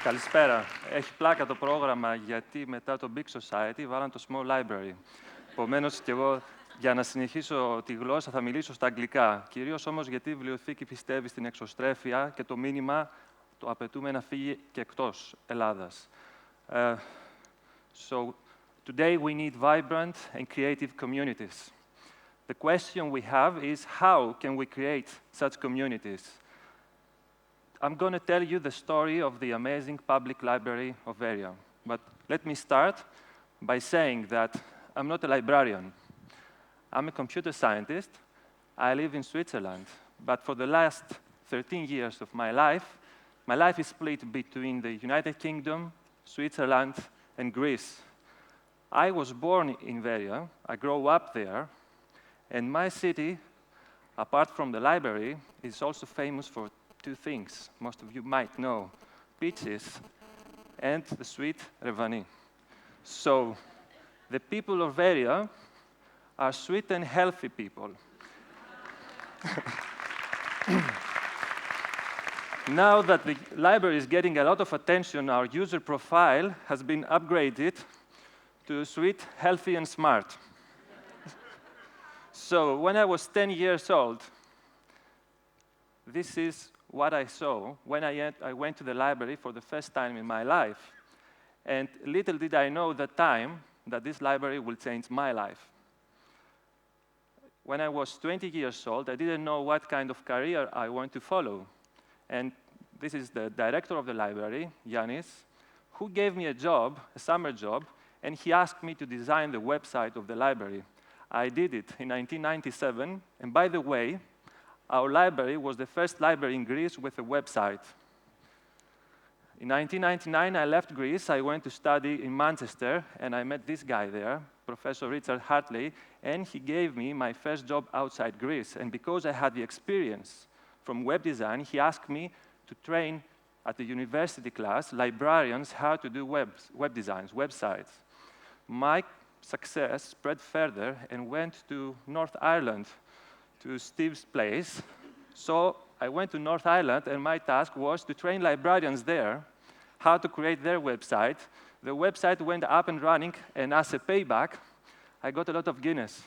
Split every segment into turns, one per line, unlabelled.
Καλησπέρα. Έχει πλάκα το πρόγραμμα γιατί μετά το Big Society βάλαν το Small Library. Επομένως, και εγώ για να συνεχίσω τη γλώσσα θα μιλήσω στα αγγλικά. Κυρίως όμως γιατί η βιβλιοθήκη πιστεύει στην εξωστρέφεια και το μήνυμα το απαιτούμε να φύγει και εκτός Ελλάδας. So, today we need vibrant and creative communities. The question we have is how can we create such communities? I'm going to tell you the story of the amazing public library of Veria. But let me start by saying that I'm not a librarian. I'm a computer scientist. I live in Switzerland. But for the last 13 years of my life is split between the United Kingdom, Switzerland, and Greece. I was born in Veria. I grew up there. And my city, apart from the library, is also famous for two things most of you might know: peaches and the sweet revani. So, the people of Veria are sweet and healthy people. Now that the library is getting a lot of attention, our user profile has been upgraded to sweet, healthy, and smart. So, when I was 10 years old, this is what I saw when I went to the library for the first time in my life. And little did I know at the time that this library will change my life. When I was 20 years old, I didn't know what kind of career I want to follow. And this is the director of the library, Yanis, who gave me a job, a summer job, and he asked me to design the website of the library. I did it in 1997, and by the way, our library was the first library in Greece with a website. In 1999, I left Greece. I went to study in Manchester, and I met this guy there, Professor Richard Hartley, and he gave me my first job outside Greece. And because I had the experience from web design, he asked me to train at the university class librarians how to do web designs, websites. My success spread further and went to North Ireland, to Steve's place. So I went to North Ireland, and my task was to train librarians there how to create their website. The website went up and running, and as a payback, I got a lot of Guinness.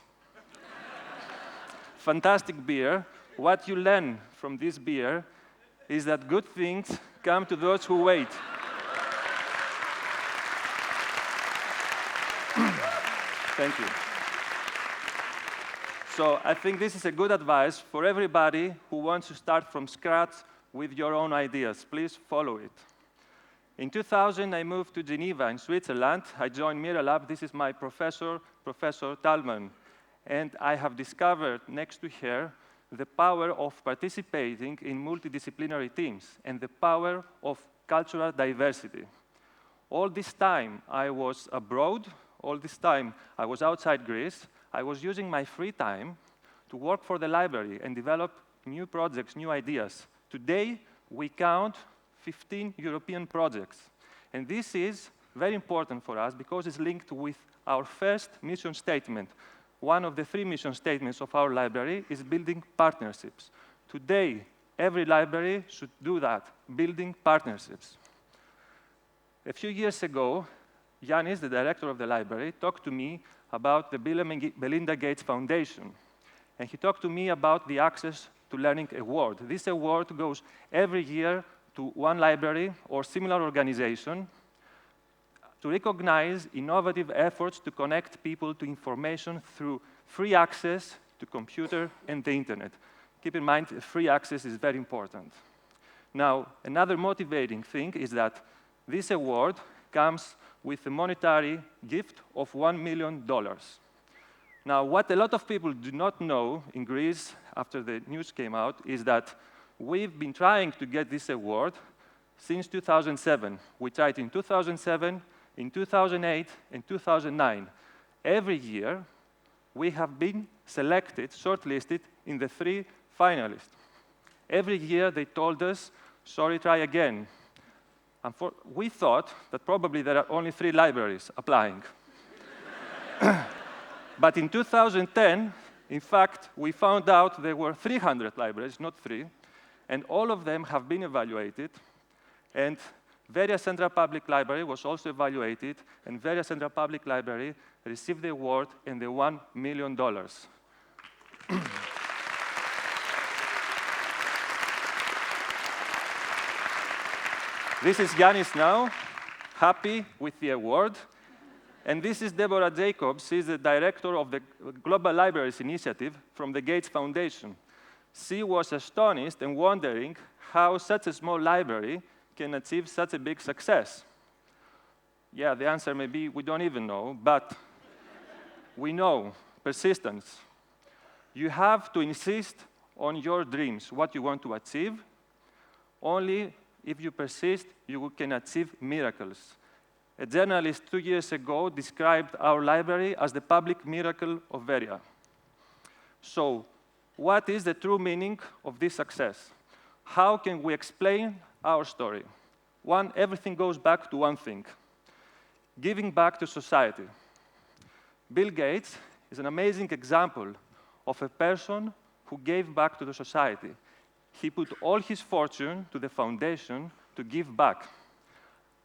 Fantastic beer. What you learn from this beer is that good things come to those who wait. Thank you. So I think this is a good advice for everybody who wants to start from scratch with your own ideas. Please follow it. In 2000, I moved to Geneva in Switzerland. I joined Miralab. This is my professor, Professor Talman. And I have discovered next to her the power of participating in multidisciplinary teams and the power of cultural diversity. All this time I was abroad, all this time I was outside Greece. I was using my free time to work for the library and develop new projects, new ideas. Today, we count 15 European projects. And this is very important for us because it's linked with our first mission statement. One of the 3 mission statements of our library is building partnerships. Today, every library should do that, building partnerships. A few years ago, Yanis, the director of the library, talked to me about the Bill and Melinda Gates Foundation. And he talked to me about the Access to Learning Award. This award goes every year to one library or similar organization to recognize innovative efforts to connect people to information through free access to computer and the internet. Keep in mind, free access is very important. Now, another motivating thing is that this award comes with a monetary gift of $1 million. Now, what a lot of people do not know in Greece after the news came out is that we've been trying to get this award since 2007. We tried in 2007, in 2008, and 2009. Every year, we have been selected, shortlisted in the 3 finalists. Every year, they told us, sorry, try again. We thought that probably there are only 3 libraries applying. But in 2010, in fact, we found out there were 300 libraries, not 3, and all of them have been evaluated. And Veria Central Public Library was also evaluated, and Veria Central Public Library received the award and the $1 million. This is Yanis now, happy with the award. And this is Deborah Jacobs. She's the director of the Global Libraries Initiative from the Gates Foundation. She was astonished and wondering how such a small library can achieve such a big success. Yeah, the answer may be we don't even know, but we know persistence. You have to insist on your dreams, what you want to achieve. Only if you persist, you can achieve miracles. A journalist 2 years ago described our library as the public miracle of Veria. So, what is the true meaning of this success? How can we explain our story? One, everything goes back to one thing: giving back to society. Bill Gates is an amazing example of a person who gave back to the society. He put all his fortune to the foundation to give back.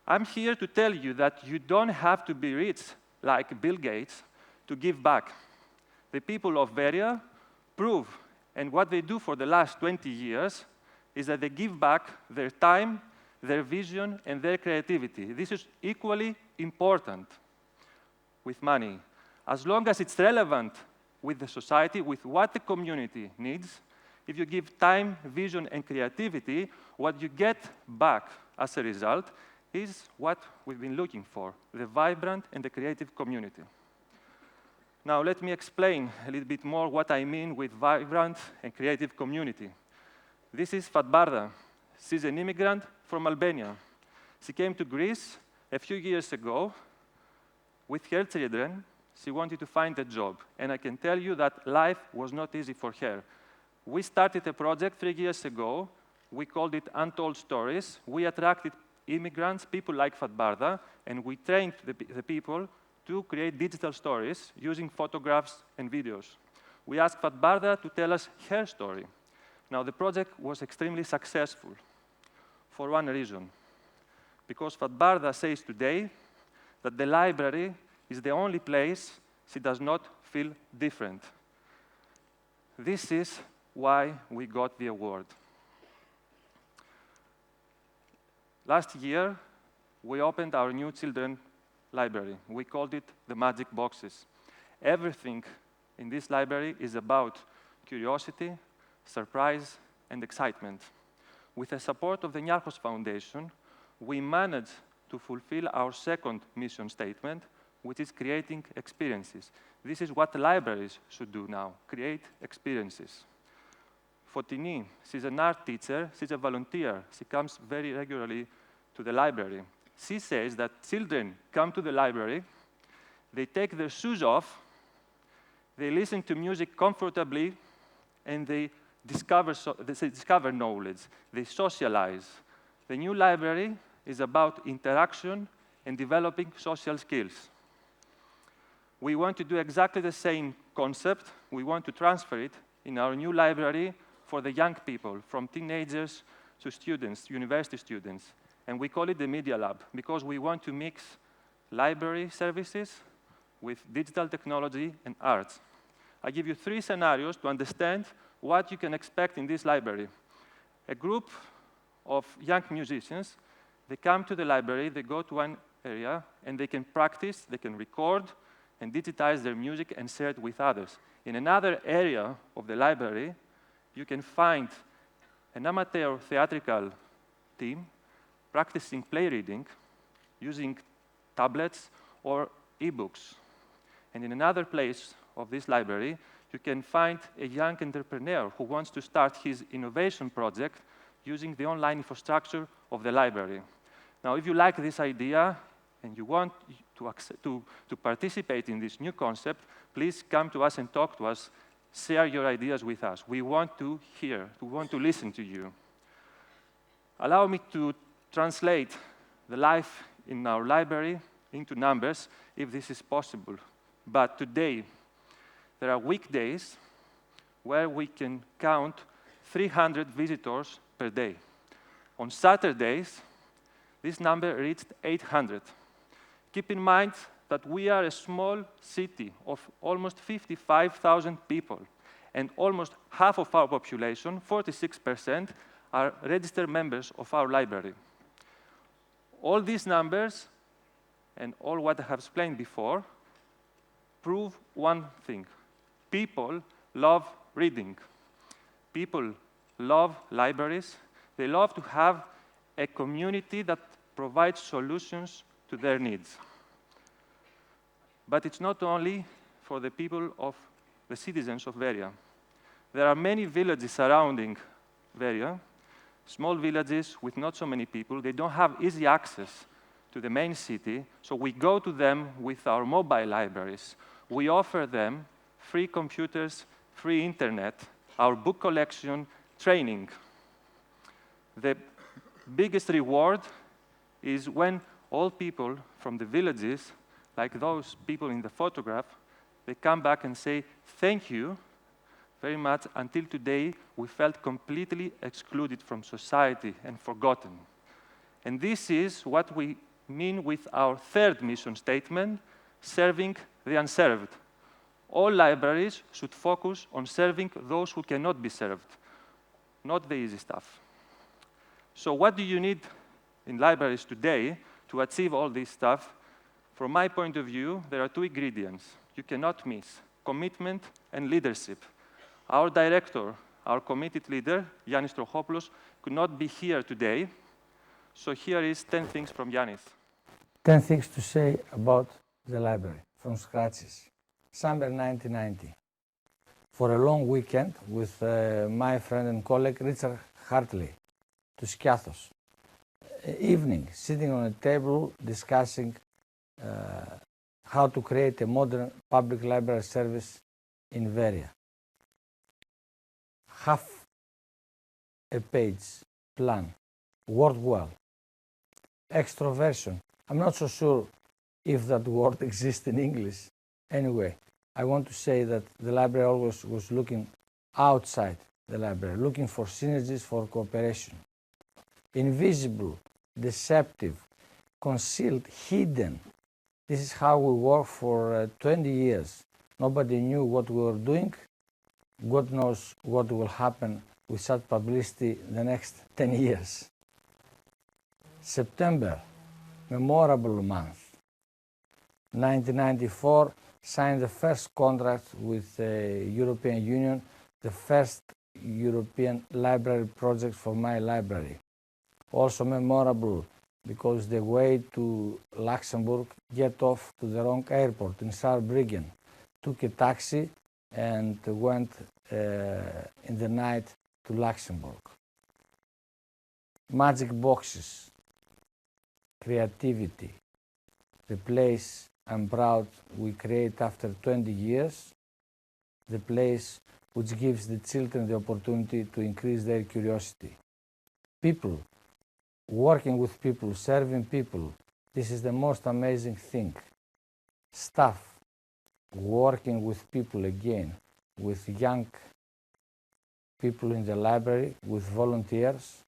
I'm here to tell you that you don't have to be rich like Bill Gates to give back. The people of Veria prove, and what they do for the last 20 years is that they give back their time, their vision, and their creativity. This is equally important with money. As long as it's relevant with the society, with what the community needs, if you give time, vision, and creativity, what you get back as a result is what we've been looking for: the vibrant and the creative community. Now, let me explain a little bit more what I mean with vibrant and creative community. This is Fatbarda. She's an immigrant from Albania. She came to Greece a few years ago with her children. She wanted to find a job, and I can tell you that life was not easy for her. We started a project 3 years ago. We called it Untold Stories. We attracted immigrants, people like Fatbarda, and we trained the people to create digital stories using photographs and videos. We asked Fatbarda to tell us her story. Now, the project was extremely successful for one reason: because Fatbarda says today that the library is the only place she does not feel different. This is why we got the award. Last year, we opened our new children library. We called it the Magic Boxes. Everything in this library is about curiosity, surprise, and excitement. With the support of the Niarchos Foundation, we managed to fulfill our second mission statement, which is creating experiences. This is what libraries should do now: create experiences. Fotini, she's an art teacher, she's a volunteer. She comes very regularly to the library. She says that children come to the library, they take their shoes off, they listen to music comfortably, and they discover knowledge, they socialize. The new library is about interaction and developing social skills. We want to do exactly the same concept. We want to transfer it in our new library for the young people, from teenagers to students, university students. And we call it the Media Lab, because we want to mix library services with digital technology and arts. I give you 3 scenarios to understand what you can expect in this library. A group of young musicians, they come to the library, they go to one area, and they can practice, they can record, and digitize their music and share it with others. In another area of the library, you can find an amateur theatrical team practicing play reading using tablets or e-books. And in another place of this library, you can find a young entrepreneur who wants to start his innovation project using the online infrastructure of the library. Now, if you like this idea and you want to participate in this new concept, please come to us and talk to us. Share your ideas with us. We want to hear, we want to listen to you. Allow me to translate the life in our library into numbers, if this is possible. But today, there are weekdays where we can count 300 visitors per day. On Saturdays, this number reached 800. Keep in mind that we are a small city of almost 55,000 people, and almost half of our population, 46%, are registered members of our library. All these numbers, and all what I have explained before, prove one thing. People love reading. People love libraries. They love to have a community that provides solutions to their needs. But it's not only for the people of the citizens of Veria. There are many villages surrounding Veria, small villages with not so many people. They don't have easy access to the main city, so we go to them with our mobile libraries. We offer them free computers, free internet, our book collection, training. The biggest reward is when all people from the villages, like those people in the photograph, they come back and say, thank you very much. Until today, we felt completely excluded from society and forgotten. And this is what we mean with our third mission statement, serving the unserved. All libraries should focus on serving those who cannot be served, not the easy stuff. So what do you need in libraries today to achieve all this stuff? From my point of view, there are two ingredients you cannot miss: commitment and leadership. Our director, our committed leader, Yannis Trochopoulos, could not be here today. So here is 10 things from Yannis.
10 things to say about the library, from scratches. Summer 1990. For a long weekend with my friend and colleague Richard Hartley to Skiathos. Evening, sitting on a table discussing how to create a modern public library service in Veria. Half a page plan, worked well. Extroversion, I'm not so sure if that word exists in English. Anyway, I want to say that the library always was looking outside the library, looking for synergies for cooperation. Invisible, deceptive, concealed, hidden. This is how we worked for 20 years. Nobody knew what we were doing. God knows what will happen with such publicity the next 10 years. September, memorable month. 1994, signed the first contract with the European Union, the first European library project for my library. Also memorable because the way to Luxembourg, get off to the wrong airport in Saarbrücken, took a taxi and went in the night to Luxembourg. Magic boxes, creativity, the place I'm proud we create after 20 years, the place which gives the children the opportunity to increase their curiosity. People, working with people, serving people, this is the most amazing thing. Staff, working with people again, with young people in the library, with volunteers.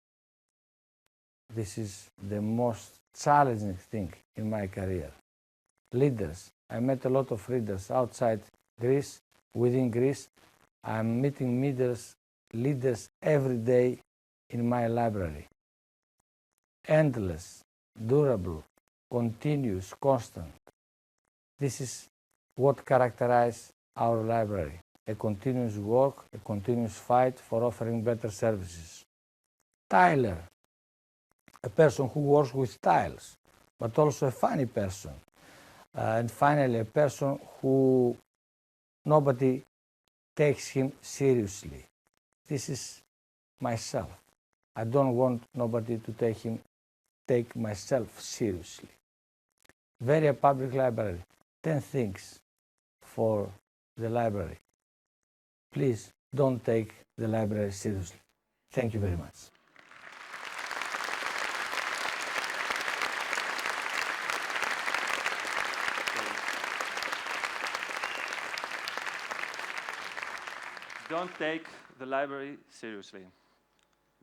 This is the most challenging thing in my career. Leaders, I met a lot of leaders outside Greece, within Greece. I'm meeting leaders every day in my library. Endless, durable, continuous, constant. This is what characterizes our library. A continuous work, a continuous fight for offering better services. Tiler, a person who works with tiles, but also a funny person. And finally, a person who nobody takes him seriously. This is myself. I don't want nobody to take myself seriously. Veria Public Library, 10 things for the library. Please don't take the library seriously. Thank you very much.
Don't take the library seriously.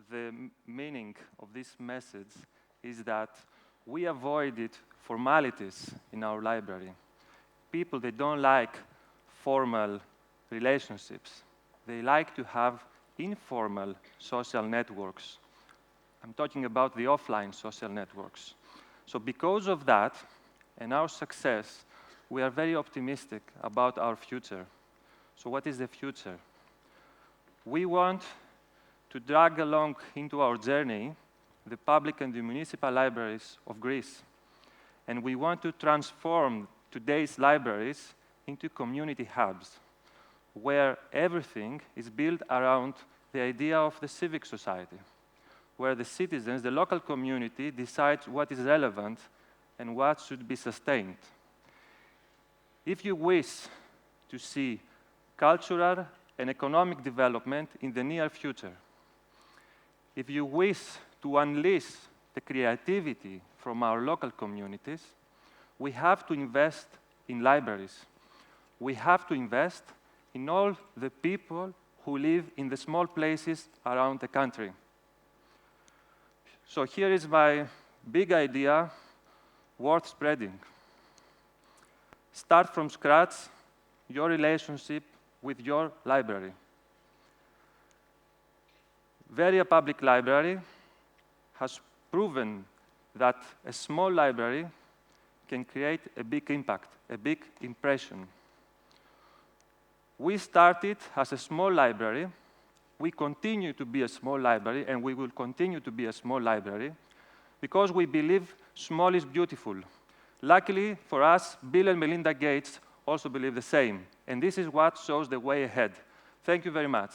The meaning of this message is that We avoided formalities in our library. People, they don't like formal relationships. They like to have informal social networks. I'm talking about the offline social networks. So because of that and our success, we are very optimistic about our future. So what is the future? We want to drag along into our journey the public and the municipal libraries of Greece. And we want to transform today's libraries into community hubs, where everything is built around the idea of the civic society, where the citizens, the local community, decides what is relevant and what should be sustained. If you wish to see cultural and economic development in the near future, if you wish to unleash the creativity from our local communities, we have to invest in libraries. We have to invest in all the people who live in the small places around the country. So here is my big idea worth spreading. Start from scratch your relationship with your library. Veria Public Library has proven that a small library can create a big impact, a big impression. We started as a small library. We continue to be a small library, and we will continue to be a small library because we believe small is beautiful. Luckily for us, Bill and Melinda Gates also believe the same, and this is what shows the way ahead. Thank you very much.